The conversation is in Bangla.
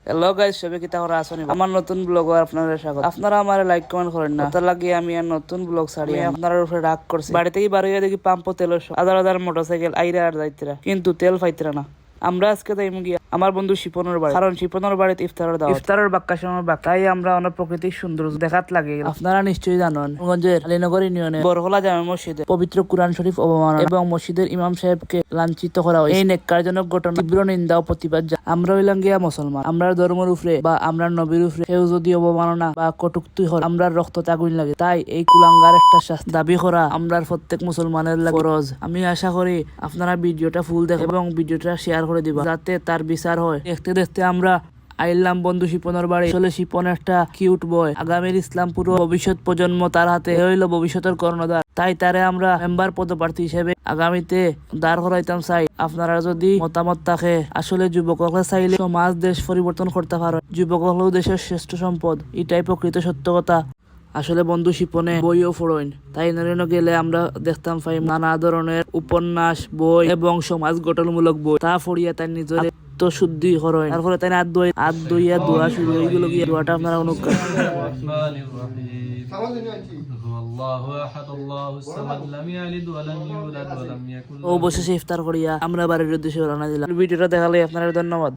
হ্যালো গাইস, সবাই কি তাহলে আসেন আমার নতুন ব্লগ আপনারা স্বাগত। আপনারা আমার লাইক কমেন্ট করেন না, তার লাগে আমি আর নতুন ব্লগ ছাড়ি। আপনারা উপরে রাগ করছি। বাড়ি থেকে বার হইয়া দেখি পাম্প তেল হাজার হাজার মোটরসাইকেল আইরা আর যাইতেরা, কিন্তু তেল পাইতেরা না। আমরা আজকে তাই গিয়া আমার বন্ধু শিপনের বাড়ি, কারণ শিপনের বাড়িতে ইফতারের বাক্কাশনের বাক, তাই আমরা অনেক প্রকৃতির সৌন্দর্য দেখাত লাগে। আপনারা নিশ্চয়ই জানেন গঞ্জের আলীনগর ইউনিয়নে বরহলা জামে মসজিদে পবিত্র কুরআন শরীফ অবমাননা এবং মসজিদের ইমাম সাহেবকে লাঞ্ছিত করা হয়। এই নেককারজনক ঘটনা তীব্র নিন্দা ও প্রতিবাদ। আমরা হইলাম গিয়া মুসলমান, আমরা ধর্মের উপরে বা আমরা নবীর উপরে কেউ যদি অবমাননা বা কটুক্তি হয় আমরা রক্ত আগুন লাগে। তাই এই কুলাঙ্গার একটা শাস্তি দাবি করা আমরা প্রত্যেক মুসলমানের ফরজ। আমি আশা করি আপনারা ভিডিওটা ফুল দেখেন এবং ভিডিওটা শেয়ার করে দিবা, যাতে তার বিচার হয়। দেখতে দেখতে আমরা আইলাম বন্ধু শিপনের বাড়ি। আসলে শিপন একটা কিউট বয়, আগামীর ইসলাম পুরো ভবিষ্যৎ প্রজন্ম তার হাতে, হইল ভবিষ্যতের কর্ণধার। তাই তারে আমরা মেম্বার পদপ্রার্থী হিসেবে আগামীতে দাঁড় করাইতাম চাই। আপনারা যদি মতামত থাকে, আসলে যুবকরা চাইলে সমাজ দেশ পরিবর্তন করতে পারে। যুবক হলেও দেশের শ্রেষ্ঠ সম্পদ, এটাই প্রকৃত সত্য কথা। আসলে বন্ধু শিপনে বইও পড়েন, তাই নরেন গেলে আমরা দেখতাম পাই নানা ধরনের উপন্যাস, বই এবং সমাজ গঠনমূলক বই। তা পড়িয়া তাই নিজের শুদ্ধি করেন, তারপরে তাই হাত দইয়া দোয়া শুরু। এইগুলো গিয়ে দোয়াটা আপনারা অনুকার অবশেষে ইফতার করিয়া আমরা বাড়ির উদ্দেশ্যে রওনা দিলাম। ভিডিওটা দেখালে আপনার ধন্যবাদ।